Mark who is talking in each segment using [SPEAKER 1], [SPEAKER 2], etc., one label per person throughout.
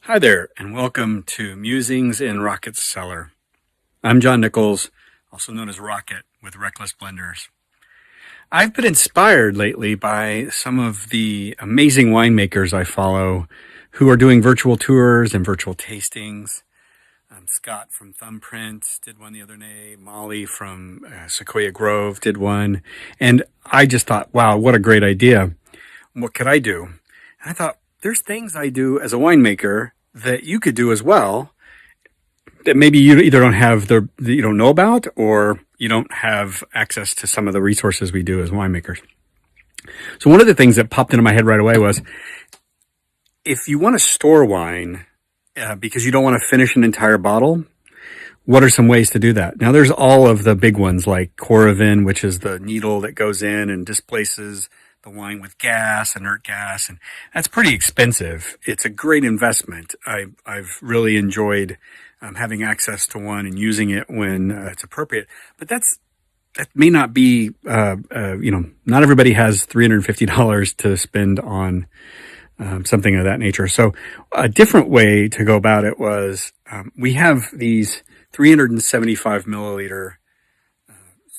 [SPEAKER 1] Hi there, and welcome to Musings in Rocket's Cellar. I'm John Nichols, also known as Rocket with Reckless Blenders. I've been inspired lately by some of the amazing winemakers I follow who are doing virtual tours and virtual tastings. Scott from Thumbprint did one the other day. Molly from Sequoia Grove did one. And I just thought, wow, what a great idea. What could I do? And I thought, there's things I do as a winemaker that you could do as well that maybe you either don't have you don't know about, or you don't have access to some of the resources we do as winemakers. So one of the things that popped into my head right away was, if you want to store wine because you don't want to finish an entire bottle, what are some ways to do that? Now, there's all of the big ones like Coravin, which is the needle that goes in and displaces the wine with gas, inert gas, and that's pretty expensive. It's a great investment. I've really enjoyed having access to one and using it when it's appropriate. But that may not be, not everybody has $350 to spend on something of that nature. So a different way to go about it was we have these 375 milliliter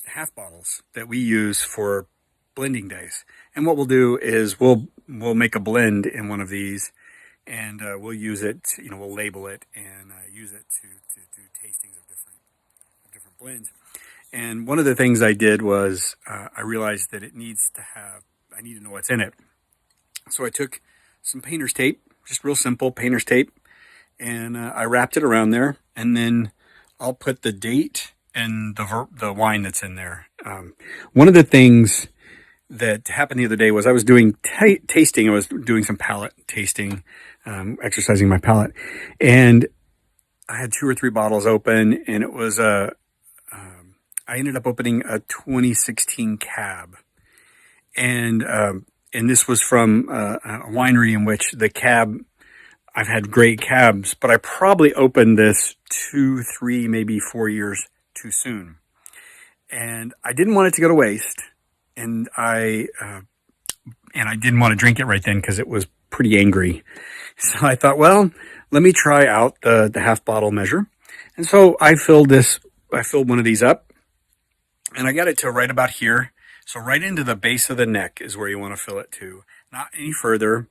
[SPEAKER 1] half bottles that we use for blending days. And what we'll do is we'll make a blend in one of these, and we'll use it. We'll label it and use it to do tastings of different blends. And one of the things I did was I realized that I need to know what's in it. So I took some painter's tape, just real simple painter's tape, and I wrapped it around there, and then I'll put the date and the wine that's in there. One of the things that happened the other day was I was doing tasting. I was doing some palate tasting, exercising my palate, and I had 2 or 3 bottles open, and it was I ended up opening a 2016 cab, and this was from a winery in which the cab, I've had great cabs, but I probably opened this 2, 3, maybe 4 years too soon. And I didn't want it to go to waste. And I didn't want to drink it right then because it was pretty angry. So I thought, well, let me try out the half bottle measure. And so I filled one of these up, and I got it to right about here. So right into the base of the neck is where you want to fill it to, not any further,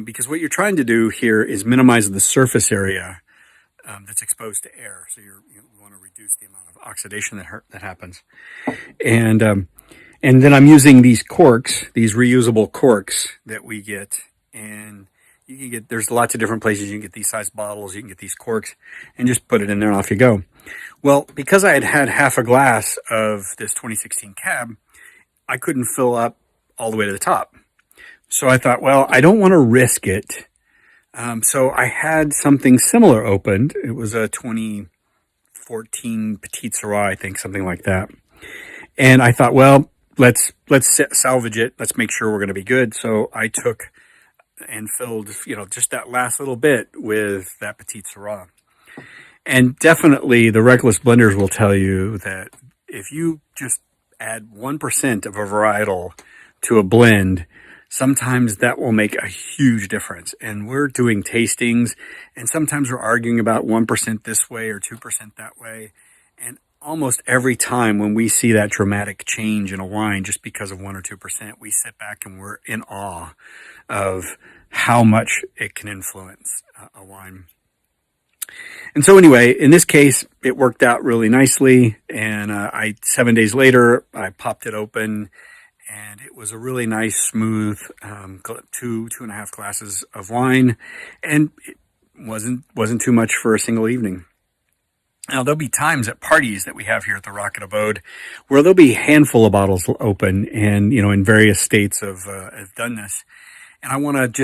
[SPEAKER 1] because what you're trying to do here is minimize the surface area that's exposed to air. So you want to reduce the amount of oxidation that happens. And then I'm using these corks, these reusable corks that we get, and you can get, there's lots of different places you can get these size bottles, you can get these corks, and just put it in there and off you go. Well, because I had half a glass of this 2016 cab, I couldn't fill up all the way to the top. So I thought, well, I don't want to risk it. So I had something similar opened. It was a 2014 Petit Syrah, I think, something like that. And I thought, well, let's salvage it. Let's make sure we're going to be good. So I took and filled, just that last little bit with that Petit Syrah. And definitely the Reckless Blenders will tell you that if you just add 1% of a varietal to a blend, sometimes that will make a huge difference. And we're doing tastings, and sometimes we're arguing about 1% this way or 2% that way. And almost every time when we see that dramatic change in a wine just because of 1 or 2%, we sit back and we're in awe of how much it can influence a wine. And so anyway, in this case, it worked out really nicely. And 7 days later, I popped it open, and it was a really nice, smooth 2.5 glasses of wine, and it wasn't too much for a single evening. Now, there'll be times at parties that we have here at the Rocket Abode where there'll be a handful of bottles open, and in various states have done this. And I don't want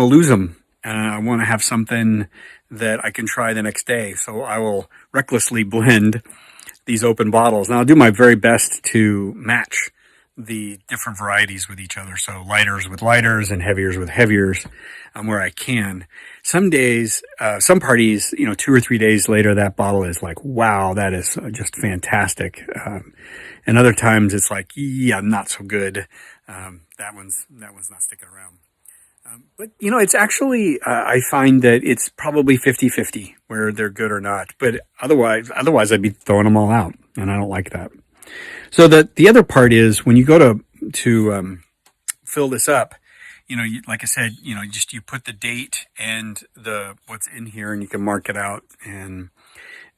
[SPEAKER 1] to lose them. I want to have something that I can try the next day. So I will recklessly blend these open bottles. Now, I'll do my very best to match the different varieties with each other. So lighters with lighters and heaviers with heaviers where I can. Some days, some parties, 2 or 3 days later, that bottle is like, wow, that is just fantastic. And other times it's like, yeah, not so good. That one's not sticking around. But, you know, it's actually, I find that it's probably 50-50 where they're good or not. But otherwise I'd be throwing them all out. And I don't like that. So the other part is when you go to fill this up, you know, like I said, you know, just you put the date and what's in here, and you can mark it out, and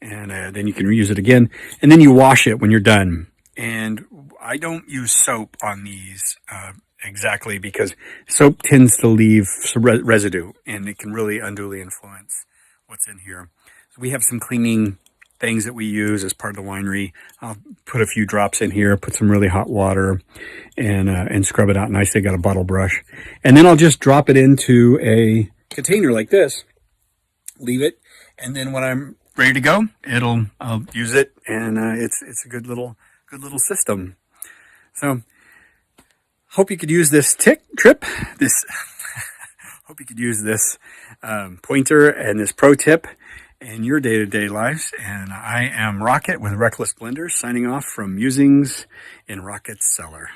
[SPEAKER 1] then you can reuse it again, and then you wash it when you're done. And I don't use soap on these exactly because soap tends to leave some residue, and it can really unduly influence what's in here. So we have some cleaning things that we use as part of the winery. I'll put a few drops in here, put some really hot water, and scrub it out nicely. Got a bottle brush, and then I'll just drop it into a container like this, leave it, and then when I'm ready to go, I'll use it, and it's a good little system. So hope you could use this hope you could use this pointer and this pro tip in your day-to-day lives. And I am Rocket with Reckless Blenders, signing off from Musings in Rocket's Cellar.